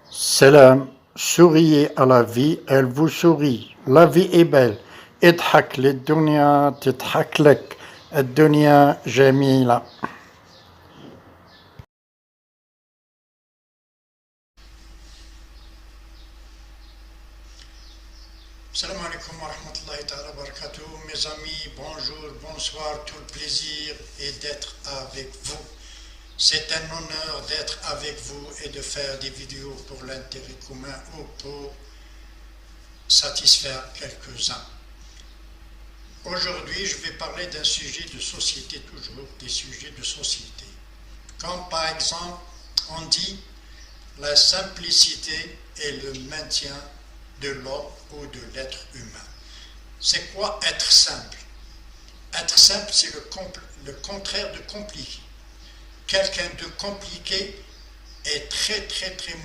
Salam, souriez à la vie, elle vous sourit. La vie est belle. اضحك للدنيا تضحك لك. الدنيا جميلة. Salam alaikum wa rahmatullahi ta'ala wa barakatuh. Mes amis, bonjour, bonsoir, tout le plaisir est d'être avec vous. C'est un honneur d'être avec vous et de faire des vidéos pour l'intérêt commun ou pour satisfaire quelques-uns. Aujourd'hui, je vais parler d'un sujet de société, toujours des sujets de société. Comme par exemple, on dit la simplicité et le maintien de l'homme ou de l'être humain. C'est quoi être simple? Être simple, c'est le contraire de compliqué. Quelqu'un de compliqué est très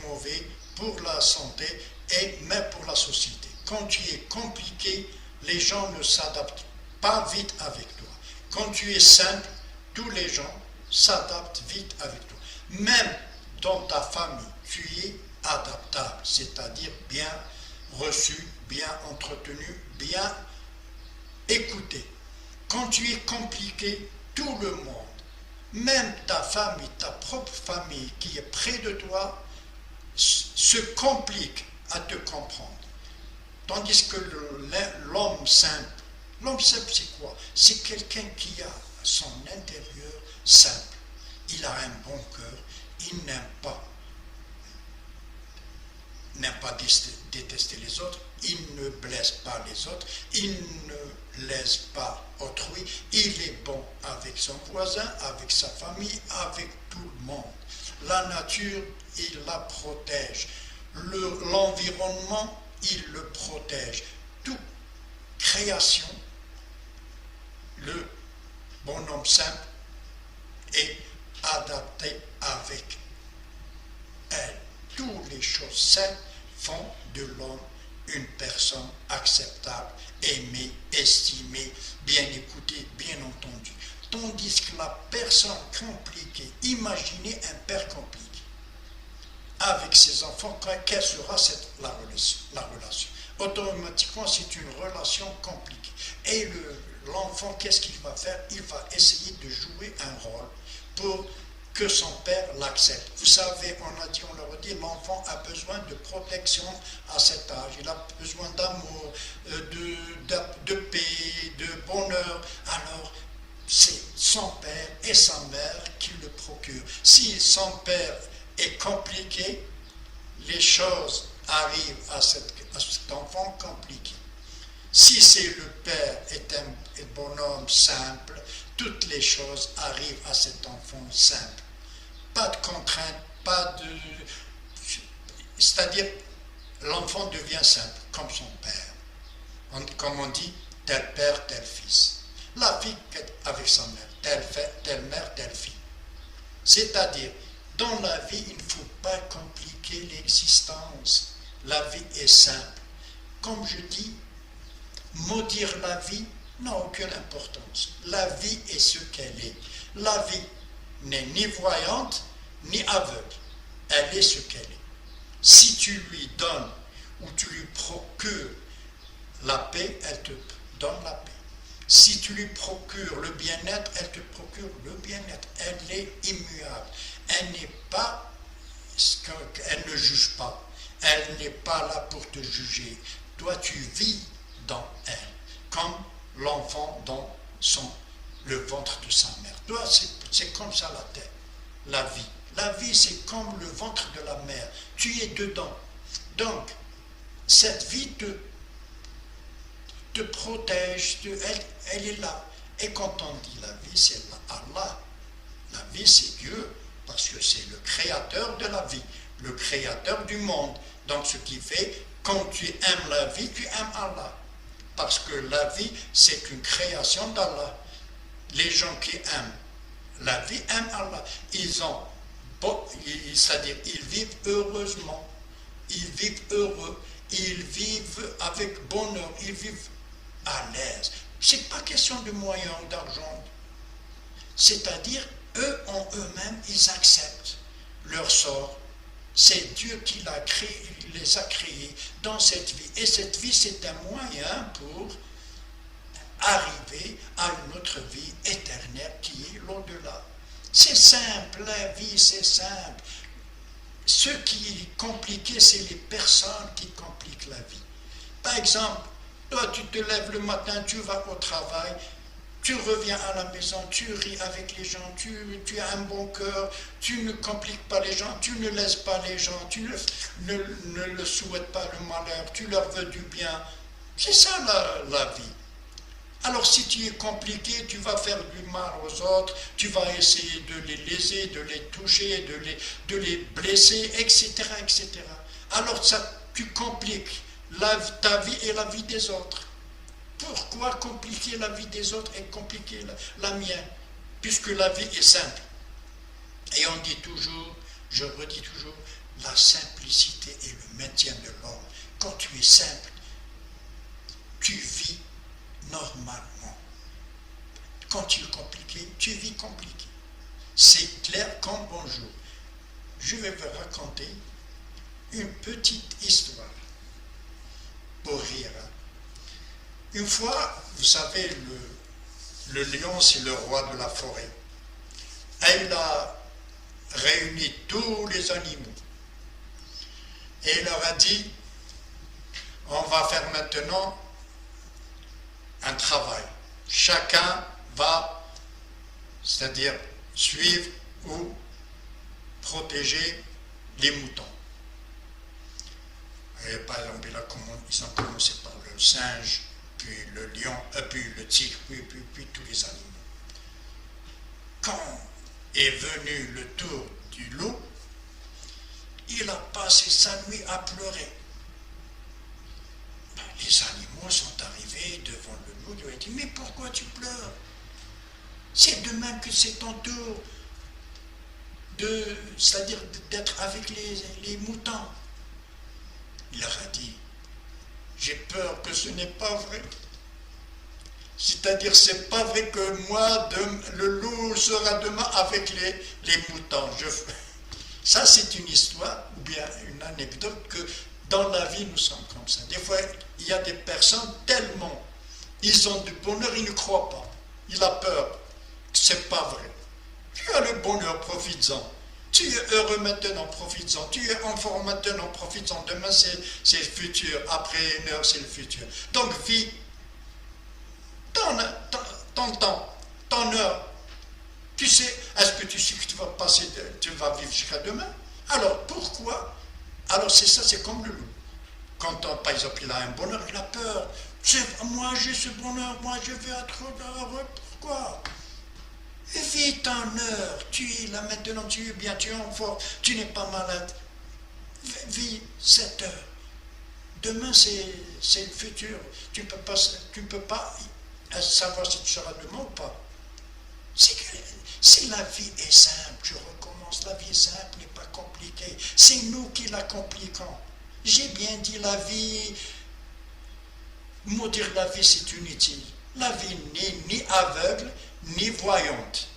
mauvais pour la santé et même pour la société. Quand tu es compliqué, les gens ne s'adaptent pas vite avec toi. Quand tu es simple, tous les gens s'adaptent vite avec toi. Même dans ta famille, tu es adaptable, c'est-à-dire bien reçu, bien entretenu, bien écouté. Quand tu es compliqué, tout le monde, même ta famille, ta propre famille qui est près de toi, se complique à te comprendre. Tandis que l'homme simple, c'est quoi? C'est quelqu'un qui a son intérieur simple. Il a un bon cœur, il n'aime pas détester les autres, il ne blesse pas les autres, il ne lèse pas autrui, il est bon avec son voisin, avec sa famille, avec tout le monde. La nature, il la protège. L'environnement, il le protège. Toute création, le bonhomme simple est adapté avec elle. Toutes les choses simples font de l'homme une personne acceptable, aimée, estimée, bien écoutée, bien entendue. Tandis que la personne compliquée, imaginez un père compliqué avec ses enfants, quelle sera la relation? Automatiquement, c'est une relation compliquée. Et l'enfant, qu'est-ce qu'il va faire? Il va essayer de jouer un rôle pour que son père l'accepte. Vous savez, on leur dit, l'enfant a besoin de protection à cet âge, il a besoin d'amour, de paix, de bonheur. Alors, c'est son père et sa mère qui le procurent. Si son père est compliqué, les choses arrivent à cet enfant compliqué. Si c'est le père est un bonhomme simple, toutes les choses arrivent à cet enfant simple. Pas de contraintes, pas de... C'est-à-dire, l'enfant devient simple, comme son père. Comme on dit, tel père, tel fils. La fille avec sa mère, telle mère, telle fille. C'est-à-dire, dans la vie, il ne faut pas compliquer l'existence. La vie est simple. Comme je dis, maudire la vie n'a aucune importance. La vie est ce qu'elle est. La vie n'est ni voyante, ni aveugle. Elle est ce qu'elle est. Si tu lui donnes ou tu lui procures la paix, elle te donne la paix. Si tu lui procures le bien-être, elle te procure le bien-être. Elle est immuable. Elle n'est pas, elle ne juge pas. Elle n'est pas là pour te juger. Toi, tu vis dans elle, comme l'enfant dans le ventre de sa mère. Toi, c'est comme ça la terre, la vie. La vie, c'est comme le ventre de la mère. Tu es dedans. Donc, cette vie te protège, elle est là. Et quand on dit la vie, c'est Allah. La vie, c'est Dieu, parce que c'est le créateur de la vie, le créateur du monde. Donc, ce qui fait, quand tu aimes la vie, tu aimes Allah. Parce que la vie, c'est une création d'Allah. Les gens qui aiment la vie aiment Allah. C'est-à-dire, ils vivent heureusement, ils vivent heureux, ils vivent avec bonheur, ils vivent à l'aise. C'est pas question de moyens ou d'argent. C'est-à-dire, eux en eux-mêmes, ils acceptent leur sort, C'est Dieu qui les a créés dans cette vie. Et cette vie, c'est un moyen pour arriver à une autre vie éternelle qui est l'au-delà. C'est simple, la vie, c'est simple. Ce qui est compliqué, c'est les personnes qui compliquent la vie. Par exemple, toi, tu te lèves le matin, tu vas au travail, tu reviens à la maison, tu ris avec les gens, tu as un bon cœur, tu ne compliques pas les gens, tu ne laisses pas les gens, tu ne le souhaites pas le malheur, tu leur veux du bien. C'est ça la vie. Alors si tu es compliqué, tu vas faire du mal aux autres, tu vas essayer de les léser, de les toucher, de les blesser, etc., etc. Alors ça, tu compliques ta vie et la vie des autres. Pourquoi compliquer la vie des autres et compliquer la mienne? Puisque la vie est simple. Et on dit toujours, je redis toujours, la simplicité est le maintien de l'homme. Quand tu es simple, tu vis normalement. Quand tu es compliqué, tu vis compliqué. C'est clair comme bonjour. Je vais vous raconter une petite histoire pour rire. Une fois, vous savez, le lion, c'est le roi de la forêt. Et il a réuni tous les animaux. Et il leur a dit, on va faire maintenant un travail. Chacun va, c'est-à-dire suivre ou protéger les moutons. Et par exemple, ils ont commencé par le singe, puis le lion, puis le tigre, puis tous les animaux. Quand est venu le tour du loup, il a passé sa nuit à pleurer. Les animaux sont arrivés devant le loup, il lui a dit, mais pourquoi tu pleures? C'est de même que c'est ton tour, c'est-à-dire d'être avec les moutons. Il leur a dit, j'ai peur que ce n'est pas vrai. C'est-à-dire, c'est pas vrai que moi, le loup sera demain avec les moutons. Ça, c'est une histoire, ou bien une anecdote, que dans la vie, nous sommes comme ça. Des fois, il y a des personnes tellement, ils ont du bonheur, ils ne croient pas. Il a peur. C'est pas vrai. Tu as le bonheur, profites-en. Tu es heureux maintenant, profites-en. Tu es en forme maintenant, profites-en. Demain, c'est le futur. Après une heure, c'est le futur. Donc, vis ton temps, ton heure. Tu sais, est-ce que tu sais que tu vas vivre jusqu'à demain? Alors, pourquoi? Alors, c'est ça, c'est comme le loup. Quand, par exemple, il a un bonheur, il a peur. Moi, j'ai ce bonheur, moi, je vais être heureux. Pourquoi? Vis ton heure. Tu es là maintenant, tu es bien, tu es en forme, tu n'es pas malade. Vis cette heure. Demain, c'est le futur. Tu ne peux pas savoir si tu seras demain ou pas. Si la vie est simple, je recommence, la vie est simple, n'est pas compliquée. C'est nous qui la compliquons. J'ai bien dit la vie, maudire la vie, c'est inutile. La vie n'est ni aveugle, ni voyante.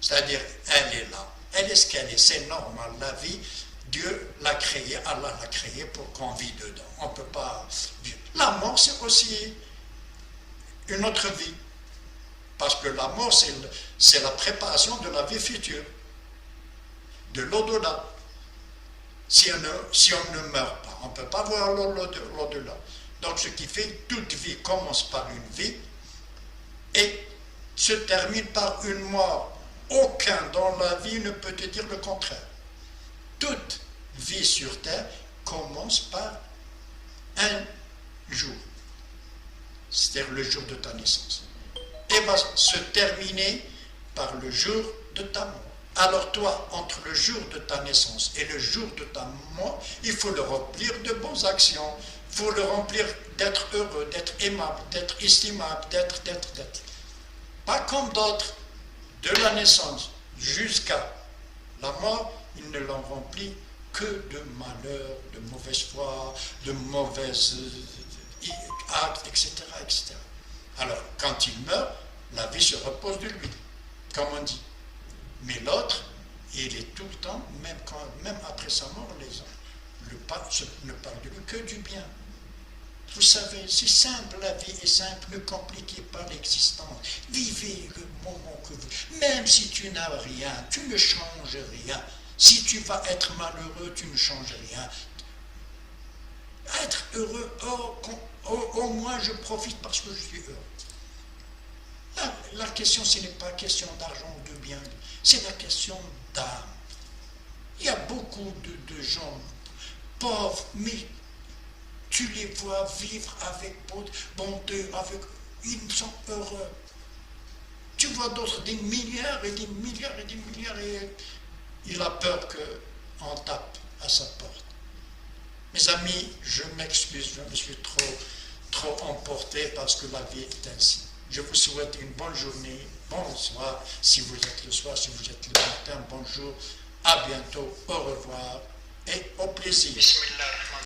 C'est-à-dire, elle est là. Elle est ce qu'elle est. C'est normal. La vie, Dieu l'a créée, Allah l'a créée pour qu'on vit dedans. On ne peut pas vivre. La mort, c'est aussi une autre vie. Parce que la mort, c'est la préparation de la vie future, de l'au-delà. Si on ne meurt pas, on ne peut pas voir l'au-delà. Donc, ce qui fait toute vie commence par une vie et se termine par une mort. Aucun dans la vie ne peut te dire le contraire. Toute vie sur terre commence par un jour, c'est-à-dire le jour de ta naissance, et va se terminer par le jour de ta mort. Alors toi, entre le jour de ta naissance et le jour de ta mort, il faut le remplir de bonnes actions, il faut le remplir d'être heureux, d'être aimable, d'être estimable, d'être. Pas comme d'autres, de la naissance jusqu'à la mort, ils ne l'ont rempli que de malheur, de mauvaise foi, de mauvaises actes, etc., etc. Alors, quand il meurt, la vie se repose de lui, comme on dit. Mais l'autre, Il est tout le temps, même après sa mort, le pape ne parle de lui que du bien. Vous savez, c'est simple, la vie est simple, ne compliquez pas l'existence. Vivez le moment que vous... Même si tu n'as rien, tu ne changes rien. Si tu vas être malheureux, tu ne changes rien. Être heureux, au moins je profite parce que je suis heureux. La question, ce n'est pas question d'argent ou de bien, c'est la question d'âme. Il y a beaucoup de gens pauvres, mais tu les vois vivre avec bonté, ils sont heureux. Tu vois d'autres, des milliards et des milliards et des milliards, et il a peur qu'on tape à sa porte. Mes amis, je m'excuse, je me suis trop emporté parce que la vie est ainsi. Je vous souhaite une bonne journée, bonsoir, si vous êtes le soir, si vous êtes le matin, bonjour, à bientôt, au revoir et au plaisir.